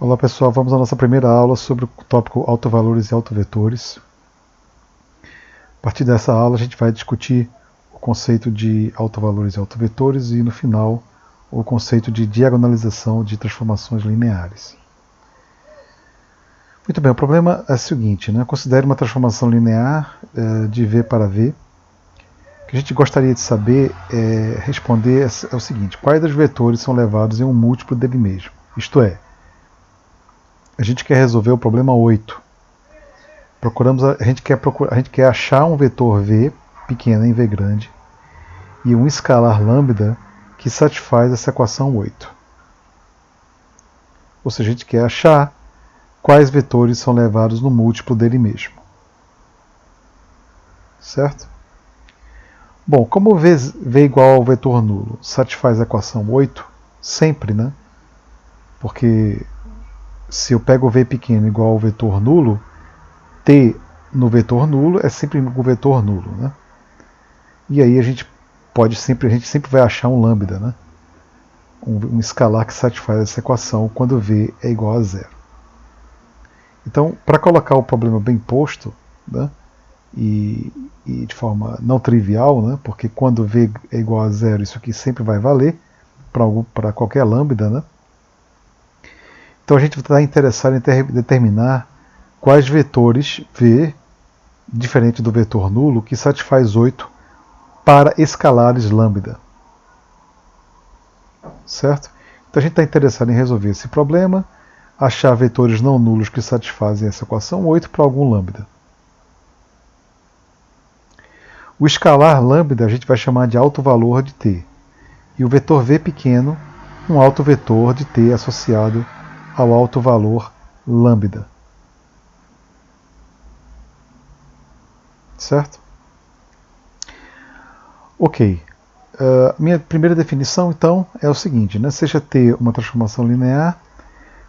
Olá pessoal, vamos à nossa primeira aula sobre o tópico autovalores e autovetores. A partir dessa aula a gente vai discutir o conceito de autovalores e autovetores e no final o conceito de diagonalização de transformações lineares. Muito bem, o problema é o seguinte, né? Considere uma transformação linear de V para V. O que a gente gostaria de saber responder é o seguinte: quais dos vetores são levados em um múltiplo dele mesmo? Isto é, a gente quer resolver o problema 8. A gente quer achar um vetor V pequeno em V grande e um escalar lambda que satisfaz essa equação 8. Ou seja, a gente quer achar quais vetores são levados no múltiplo dele mesmo. Certo? Bom, como V igual ao vetor nulo satisfaz a equação 8, sempre, né? Porque se eu pego o V pequeno igual ao vetor nulo, T no vetor nulo é sempre o vetor nulo, né? E aí a gente sempre vai achar um lambda, né? Um escalar que satisfaz essa equação quando V é igual a zero. Então, para colocar o problema bem posto, né? E de forma não trivial, né? Porque quando V é igual a zero, isso aqui sempre vai valer para qualquer lambda, né? Então a gente está interessado em determinar quais vetores V, diferente do vetor nulo, que satisfaz 8 para escalares lambda. Certo? Então a gente está interessado em resolver esse problema, achar vetores não nulos que satisfazem essa equação 8 para algum lambda. O escalar lambda a gente vai chamar de alto valor de t. E o vetor V pequeno, um alto vetor de t associado ao alto valor lambda. Certo? Ok. Minha primeira definição, então, é o seguinte, né? Seja T uma transformação linear,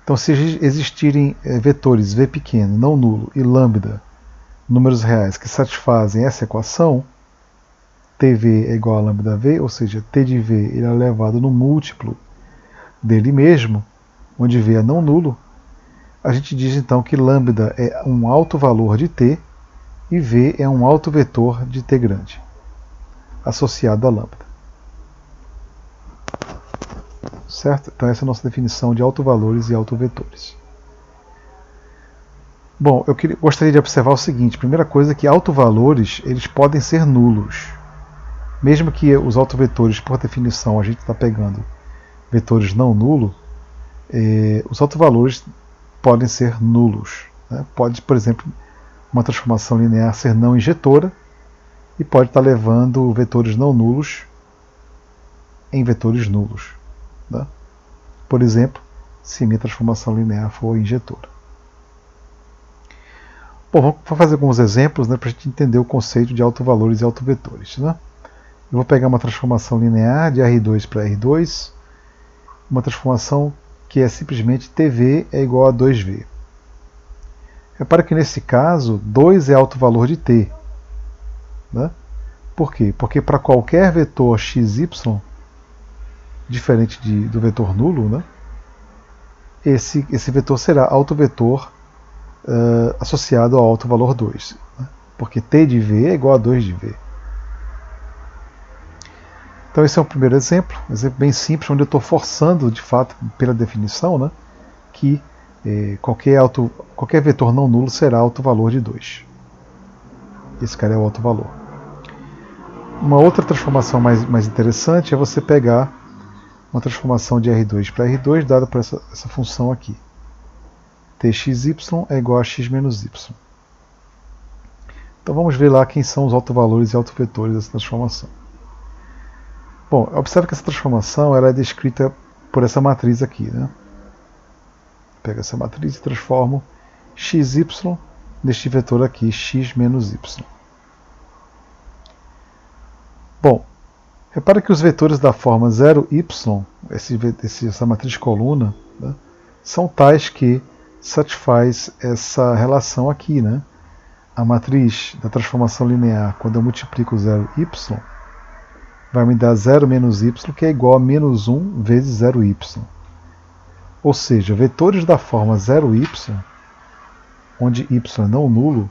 então se existirem vetores V pequeno, não nulo, e lambda, números reais, que satisfazem essa equação, TV é igual a lambda V, ou seja, T de V ele é elevado no múltiplo dele mesmo, onde V é não nulo, a gente diz então que lambda é um alto valor de T e V é um alto vetor de T grande, associado a lambda. Certo? Então essa é a nossa definição de autovalores e autovetores. Bom, eu gostaria de observar o seguinte: primeira coisa é que autovalores eles podem ser nulos. Mesmo que os autovetores, por definição, a gente está pegando vetores não nulos, os autovalores podem ser nulos. Né? Pode, por exemplo, uma transformação linear ser não injetora e pode estar levando vetores não nulos em vetores nulos. Né? Por exemplo, se minha transformação linear for injetora. Bom, vamos fazer alguns exemplos, né, para a gente entender o conceito de autovalores e autovetores. Né? Eu vou pegar uma transformação linear de R2 para R2, uma transformação que é simplesmente TV é igual a 2V. Repara que nesse caso, 2 é alto valor de T. Né? Por quê? Porque para qualquer vetor xy, diferente do vetor nulo, né, esse vetor será autovetor associado ao alto valor 2. Né? Porque T de V é igual a 2 de V. Então esse é o primeiro exemplo, um exemplo bem simples, onde eu estou forçando, de fato, pela definição, né, que qualquer vetor não nulo será alto valor de 2. Esse cara é o alto valor. Uma outra transformação mais interessante é você pegar uma transformação de R2 para R2 dada por essa função aqui. Txy é igual a x menos y. Então vamos ver lá quem são os autovalores e autovetores dessa transformação. Bom, observe que essa transformação ela é descrita por essa matriz aqui. Né? Pego essa matriz e transformo xy neste vetor aqui, x menos y. Bom, repara que os vetores da forma 0y, essa matriz coluna, né, são tais que satisfaz essa relação aqui. Né? A matriz da transformação linear, quando eu multiplico 0y, vai me dar 0 menos y, que é igual a menos 1 vezes 0y. Ou seja, vetores da forma 0y, onde y é não nulo,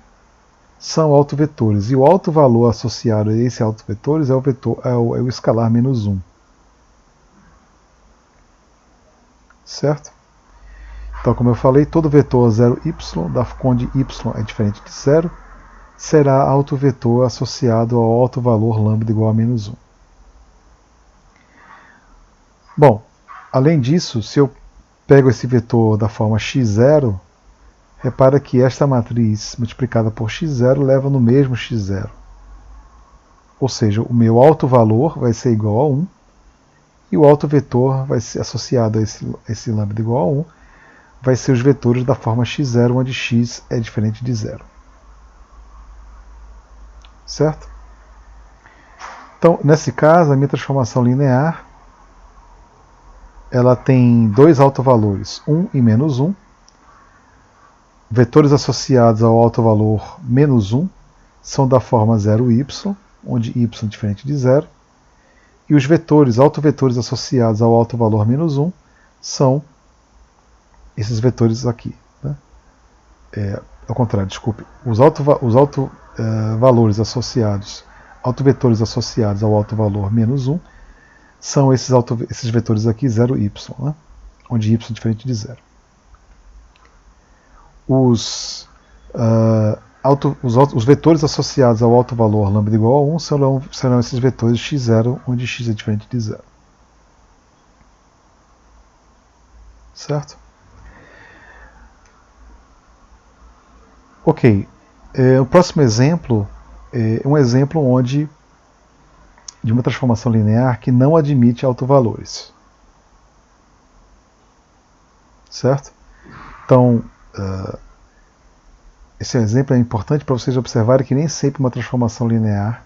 são autovetores. E o autovalor associado a esse autovetores é o escalar menos 1. Certo? Então, como eu falei, todo vetor 0y, onde y é diferente de 0, será autovetor associado ao autovalor λ igual a menos 1. Bom, além disso, se eu pego esse vetor da forma x0, repara que esta matriz multiplicada por x0 leva no mesmo x0. Ou seja, o meu autovalor vai ser igual a 1 e o autovetor vai ser associado a esse λ igual a 1, vai ser os vetores da forma x0, onde x é diferente de 0. Certo? Então, nesse caso, a minha transformação linear ela tem dois autovalores, 1 e menos 1. Vetores associados ao autovalor menos 1 são da forma 0y, onde y é diferente de 0. E os vetores, autovetores associados ao autovalor menos 1 são esses vetores aqui. Né? Ao contrário, desculpe. Os autovetores associados ao autovalor menos 1 são esses vetores aqui, 0y, né? Onde y é diferente de 0. Os vetores associados ao autovalor λ igual a 1 serão esses vetores x0, onde x é diferente de 0. Certo? Ok. O próximo exemplo é um exemplo de uma transformação linear que não admite autovalores. Certo? Então, esse exemplo é importante para vocês observarem que nem sempre uma transformação linear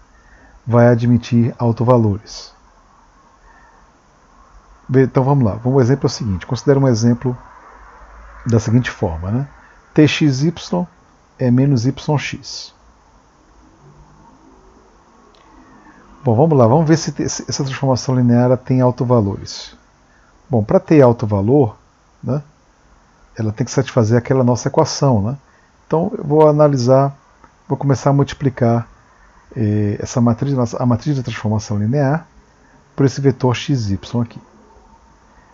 vai admitir autovalores. Então vamos lá. O exemplo é o seguinte. Considera um exemplo da seguinte forma. Né? Txy é menos yx. Bom, vamos lá, vamos ver se essa transformação linear tem autovalores. Bom, para ter autovalor, né, ela tem que satisfazer aquela nossa equação. Né? Então eu vou começar a multiplicar a matriz da transformação linear por esse vetor xy aqui.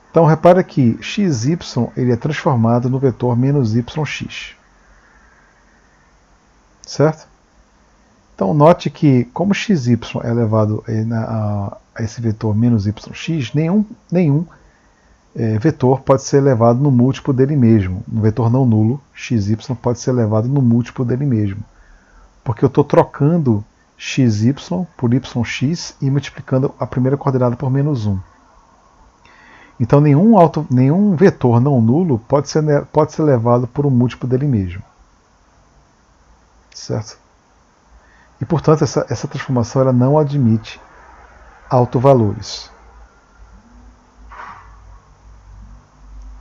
Então repara que xy ele é transformado no vetor menos yx. Certo? Então note que, como xy é elevado a esse vetor menos yx, nenhum vetor pode ser elevado no múltiplo dele mesmo. No vetor não nulo, xy pode ser elevado no múltiplo dele mesmo. Porque eu estou trocando xy por yx e multiplicando a primeira coordenada por menos 1. Então nenhum vetor não nulo pode ser elevado por um múltiplo dele mesmo. Certo? E, portanto, essa transformação ela não admite autovalores.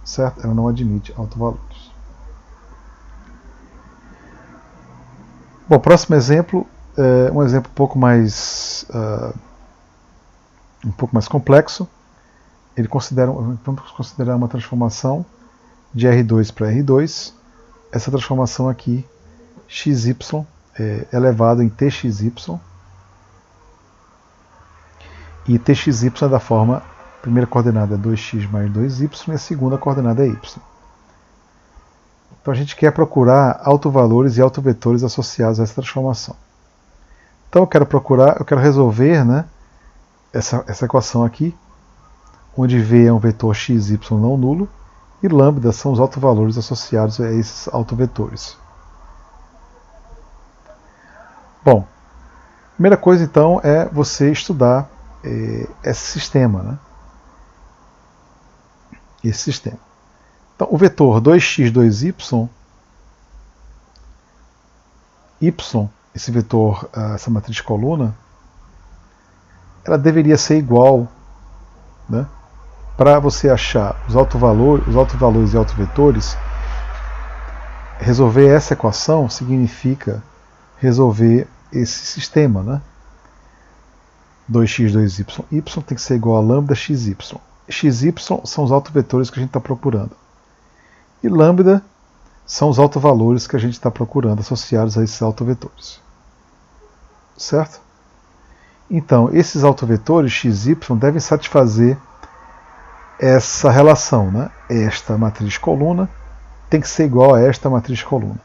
Certo? Ela não admite autovalores. Bom, próximo exemplo é um exemplo um pouco mais complexo. Vamos considerar uma transformação de R2 para R2. Essa transformação aqui, xy elevado em txy, e txy é da forma, a primeira coordenada é 2x mais 2y e a segunda coordenada é y. Então a gente quer procurar autovalores e autovetores associados a essa transformação. Então eu quero resolver, né, essa equação aqui, onde v é um vetor xy não nulo e lambda são os autovalores associados a esses autovetores. Bom, a primeira coisa então é você estudar esse sistema. Né? Esse sistema. Então, o vetor 2x, 2y, esse vetor, essa matriz coluna, ela deveria ser igual, né? Para você achar os autovalores e autovetores, resolver essa equação significa resolver esse sistema, né? 2x, 2y, y tem que ser igual a lambda xy. Xy são os autovetores que a gente está procurando. E lambda são os autovalores que a gente está procurando associados a esses autovetores. Certo? Então, esses autovetores x e y devem satisfazer essa relação, né? Esta matriz coluna tem que ser igual a esta matriz coluna.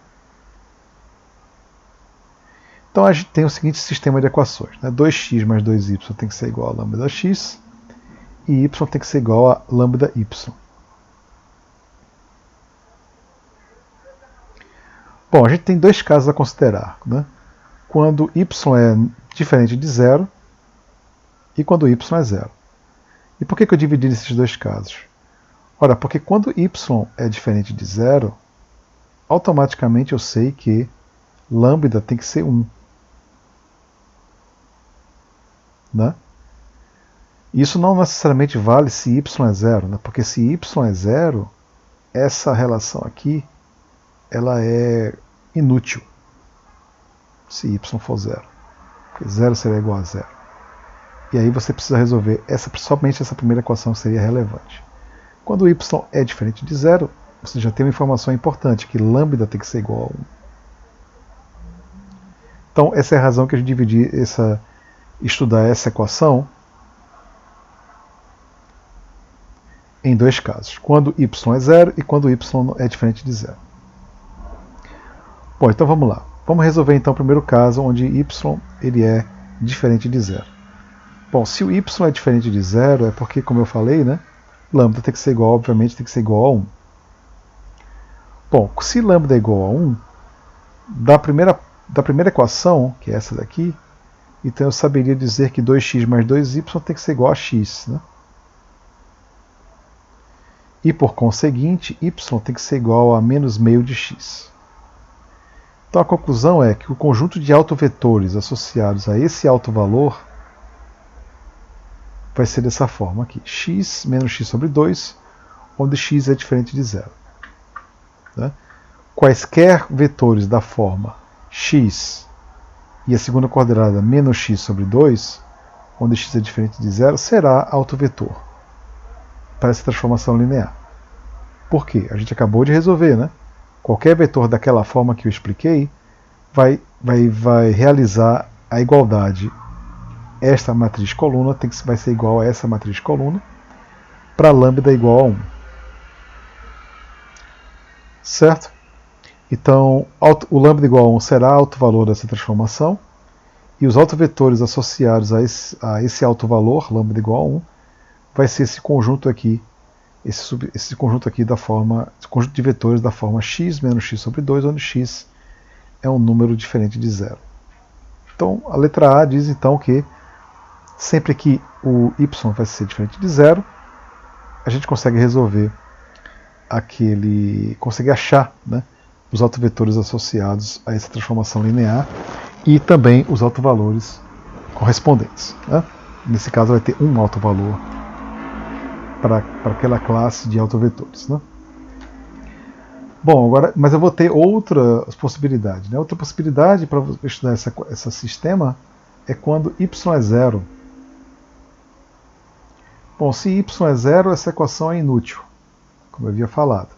Então a gente tem o seguinte sistema de equações, né? 2x mais 2y tem que ser igual a lambda x e y tem que ser igual a lambda y. Bom, a gente tem dois casos a considerar, né? Quando y é diferente de zero e quando y é zero. E por que eu dividi nesses dois casos? Ora, porque quando y é diferente de zero, automaticamente eu sei que lambda tem que ser 1. Né? Isso não necessariamente vale se y é zero, né? Porque se y é zero, essa relação aqui ela é inútil se y for zero. Porque zero seria igual a zero. E aí você precisa resolver, somente essa primeira equação seria relevante. Quando y é diferente de zero, você já tem uma informação importante, que lambda tem que ser igual a 1. Então essa é a razão que a gente dividir estudar essa equação em dois casos, quando y é zero e quando y é diferente de zero. Bom, então vamos lá. Vamos resolver então o primeiro caso, onde y ele é diferente de zero. Bom, se o y é diferente de zero, é porque, como eu falei, né, lambda tem que ser igual, obviamente, tem que ser igual a 1. Bom, se lambda é igual a 1, da primeira equação, que é essa daqui, então eu saberia dizer que 2x mais 2y tem que ser igual a x. Né? E por conseguinte, y tem que ser igual a menos meio de x. Então a conclusão é que o conjunto de autovetores associados a esse autovalor vai ser dessa forma aqui. X menos x sobre 2, onde x é diferente de zero. Né? Quaisquer vetores da forma x e a segunda coordenada menos x sobre 2, onde x é diferente de zero, será autovetor para essa transformação linear. Por quê? A gente acabou de resolver, né? Qualquer vetor daquela forma que eu expliquei vai realizar a igualdade. Esta matriz coluna vai ser igual a essa matriz coluna para lambda igual a 1. Certo? Então, o lambda igual a 1 será autovalor dessa transformação e os autovetores associados a esse autovalor, lambda igual a 1, vai ser esse conjunto aqui, esse conjunto aqui esse conjunto de vetores da forma x menos x sobre 2, onde x é um número diferente de zero. Então, a letra A diz então que sempre que o y vai ser diferente de zero, a gente consegue resolver consegue achar, né, os autovetores associados a essa transformação linear e também os autovalores correspondentes. Né? Nesse caso vai ter um autovalor para aquela classe de autovetores. Né? Bom, agora, mas eu vou ter outras possibilidades. Né? Outra possibilidade para estudar esse sistema é quando y é zero. Bom, se y é zero, essa equação é inútil, como eu havia falado.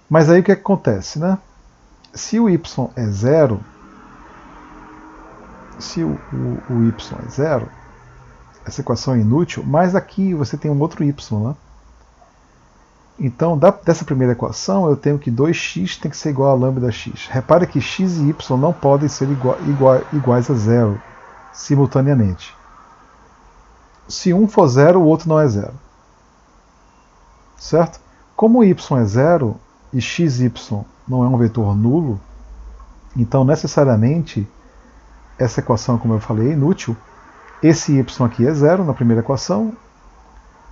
Mas aí o que acontece, né? Se o y é zero, essa equação é inútil, mas aqui você tem um outro y, né? Então, dessa primeira equação, eu tenho que 2x tem que ser igual a lambda x. Repare que x e y não podem ser iguais a zero simultaneamente. Se um for zero, o outro não é zero. Certo? Como y é zero e xy não é um vetor nulo, então necessariamente essa equação, como eu falei, é inútil. Esse y aqui é zero na primeira equação,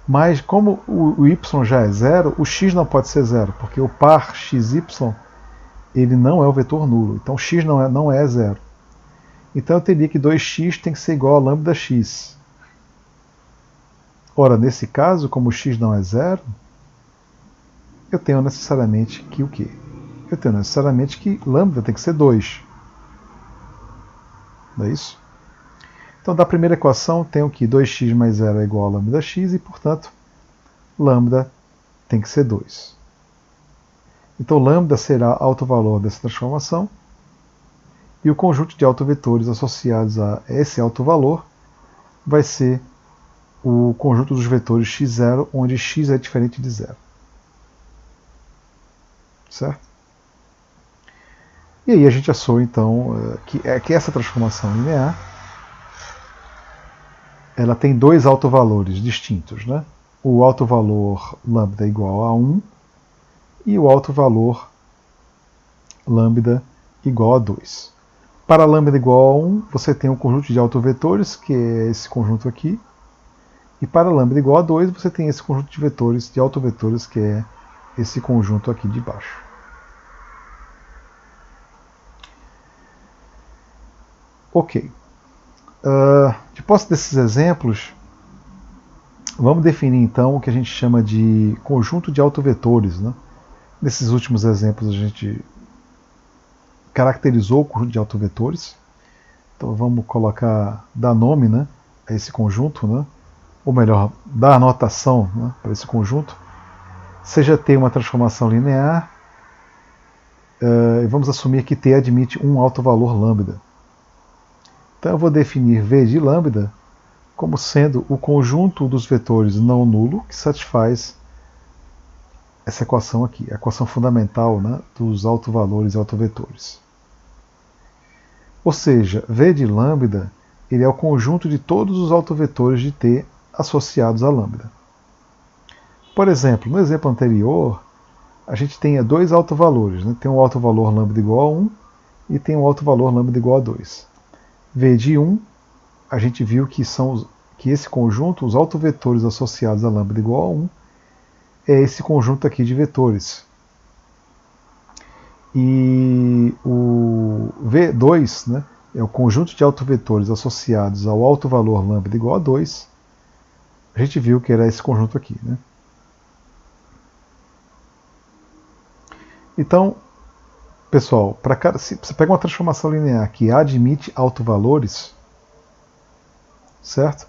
mas como o y já é zero, o x não pode ser zero, porque o par xy ele não é o vetor nulo, então x não é zero. Então eu teria que 2x tem que ser igual a lambda x. Ora, nesse caso, como o x não é zero, eu tenho necessariamente que o quê? Eu tenho necessariamente que lambda tem que ser 2. Não é isso? Então, da primeira equação, tenho que 2x mais 0 é igual a lambda x e, portanto, lambda tem que ser 2. Então lambda será autovalor dessa transformação, e o conjunto de autovetores associados a esse autovalor vai ser o conjunto dos vetores x0, onde x é diferente de 0. Certo? E aí a gente achou então que essa transformação linear ela tem dois autovalores distintos, né? O autovalor lambda igual a 1 e o autovalor lambda igual a 2. Para lambda igual a 1, você tem um conjunto de autovetores, que é esse conjunto aqui. E para lambda igual a 2, você tem esse conjunto de vetores, de autovetores, que é esse conjunto aqui de baixo. Ok. Depois desses exemplos, vamos definir então o que a gente chama de conjunto de autovetores, né? Nesses últimos exemplos a gente caracterizou o conjunto de autovetores. Então vamos dar nome, né, a esse conjunto, né? Ou melhor, dar anotação, né, para esse conjunto. Seja T uma transformação linear, e vamos assumir que T admite um autovalor lambda. Então eu vou definir V de lambda como sendo o conjunto dos vetores não nulo que satisfaz essa equação aqui, a equação fundamental, né, dos autovalores e autovetores. Ou seja, V de lambda ele é o conjunto de todos os autovetores de T associados a lambda. Por exemplo, no exemplo anterior, a gente tem dois autovalores, né? Tem um autovalor lambda igual a 1 e tem um autovalor lambda igual a 2. V de 1, a gente viu que esse conjunto, os autovetores associados a lambda igual a 1, é esse conjunto aqui de vetores. E o V2, né, é o conjunto de autovetores associados ao autovalor lambda igual a 2. A gente viu que era esse conjunto aqui, né? Então, pessoal, se você pega uma transformação linear que admite autovalores, certo?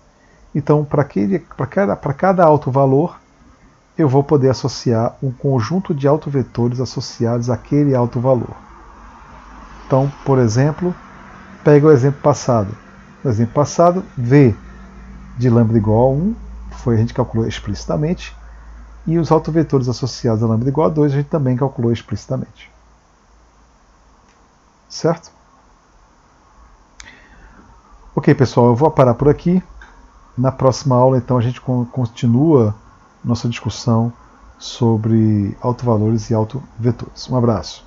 Então, para cada autovalor, eu vou poder associar um conjunto de autovetores associados àquele autovalor. Então, por exemplo, pega o exemplo passado. No exemplo passado, V de lambda igual a 1, a gente calculou explicitamente, e os autovetores associados a lambda igual a 2 a gente também calculou explicitamente. Certo? Ok, pessoal, eu vou parar por aqui. Na próxima aula, então, a gente continua nossa discussão sobre autovalores e autovetores. Um abraço.